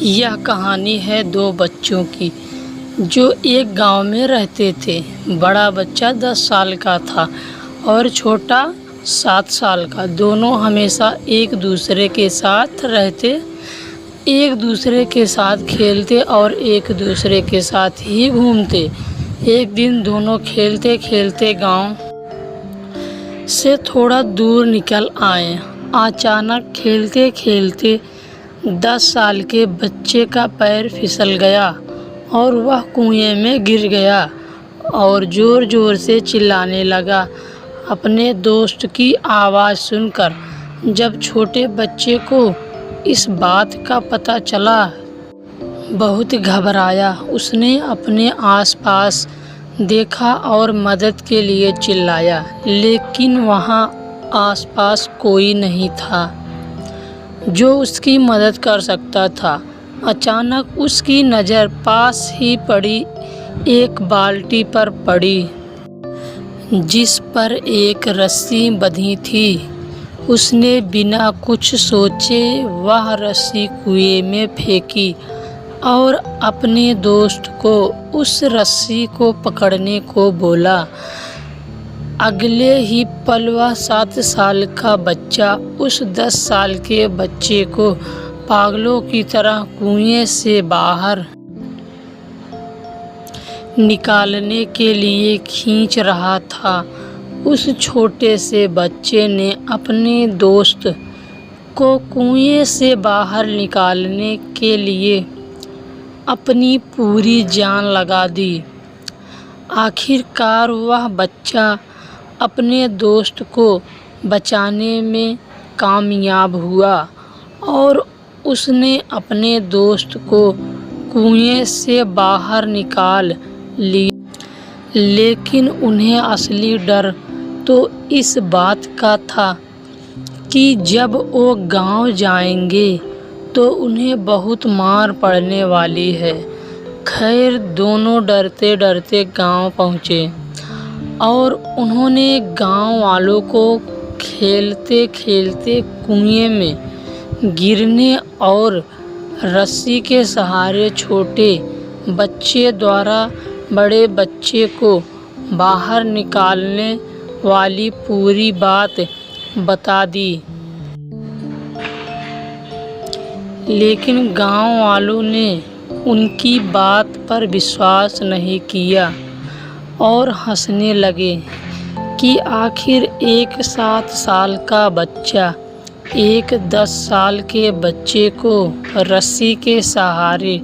यह कहानी है दो बच्चों की जो एक गांव में रहते थे। बड़ा बच्चा 10 साल का था और छोटा 7 साल का। दोनों हमेशा एक दूसरे के साथ रहते, एक दूसरे के साथ खेलते और एक दूसरे के साथ ही घूमते। एक दिन दोनों खेलते खेलते गांव से थोड़ा दूर निकल आए। अचानक खेलते खेलते 10 साल के बच्चे का पैर फिसल गया और वह कुएं में गिर गया और ज़ोर ज़ोर से चिल्लाने लगा अपने दोस्त की आवाज़ सुनकर। जब छोटे बच्चे को इस बात का पता चला, बहुत घबराया। उसने अपने आसपास देखा और मदद के लिए चिल्लाया, लेकिन वहाँ आसपास कोई नहीं था जो उसकी मदद कर सकता था। अचानक उसकी नज़र पास ही पड़ी एक बाल्टी पर पड़ी, जिस पर एक रस्सी बंधी थी। उसने बिना कुछ सोचे वह रस्सी कुएं में फेंकी और अपने दोस्त को उस रस्सी को पकड़ने को बोला। अगले ही पल वह 7 साल का बच्चा उस 10 साल के बच्चे को पागलों की तरह कुएं से बाहर निकालने के लिए खींच रहा था। उस छोटे से बच्चे ने अपने दोस्त को कुएं से बाहर निकालने के लिए अपनी पूरी जान लगा दी। आखिरकार वह बच्चा अपने दोस्त को बचाने में कामयाब हुआ और उसने अपने दोस्त को कुएं से बाहर निकाल लिया। लेकिन उन्हें असली डर तो इस बात का था कि जब वो गांव जाएंगे तो उन्हें बहुत मार पड़ने वाली है। खैर, दोनों डरते डरते गांव पहुँचे और उन्होंने गांव वालों को खेलते खेलते कुएं में गिरने और रस्सी के सहारे छोटे बच्चे द्वारा बड़े बच्चे को बाहर निकालने वाली पूरी बात बता दी। लेकिन गांव वालों ने उनकी बात पर विश्वास नहीं किया और हंसने लगे कि आखिर एक 7 साल का बच्चा एक 10 साल के बच्चे को रस्सी के सहारे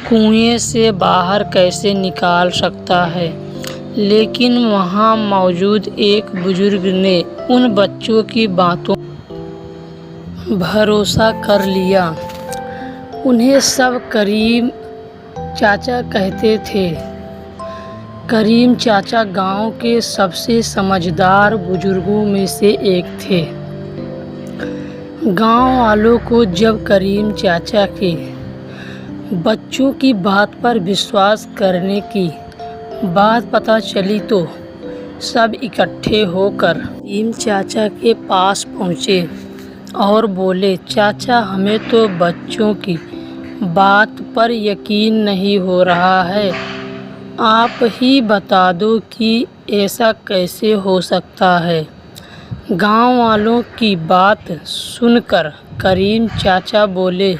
कुएं से बाहर कैसे निकाल सकता है। लेकिन वहाँ मौजूद एक बुजुर्ग ने उन बच्चों की बातों भरोसा कर लिया। उन्हें सब करीम चाचा कहते थे। करीम चाचा गांव के सबसे समझदार बुजुर्गों में से एक थे। गांव वालों को जब करीम चाचा के बच्चों की बात पर विश्वास करने की बात पता चली तो सब इकट्ठे होकर करीम चाचा के पास पहुँचे और बोले, चाचा, हमें तो बच्चों की बात पर यकीन नहीं हो रहा है। आप ही बता दो कि ऐसा कैसे हो सकता है। गांव वालों की बात सुनकर करीम चाचा बोले,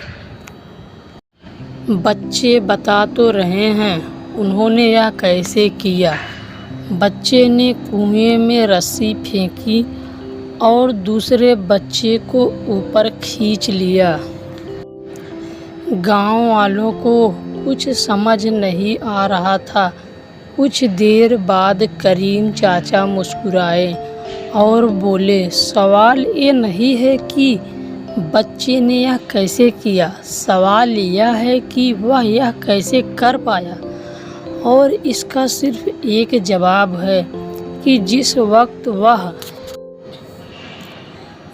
बच्चे बता तो रहे हैं उन्होंने यह कैसे किया। बच्चे ने कुएं में रस्सी फेंकी और दूसरे बच्चे को ऊपर खींच लिया। गांव वालों को कुछ समझ नहीं आ रहा था। कुछ देर बाद करीम चाचा मुस्कुराए और बोले, सवाल ये नहीं है कि बच्चे ने यह कैसे किया, सवाल यह है कि वह यह कैसे कर पाया। और इसका सिर्फ एक जवाब है कि जिस वक्त वह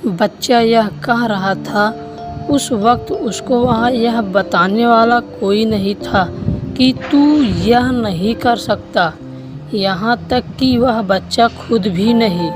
बच्चा यह कह रहा था, उस वक्त उसको वहाँ यह बताने वाला कोई नहीं था कि तू यह नहीं कर सकता। यहाँ तक कि वह बच्चा खुद भी नहीं।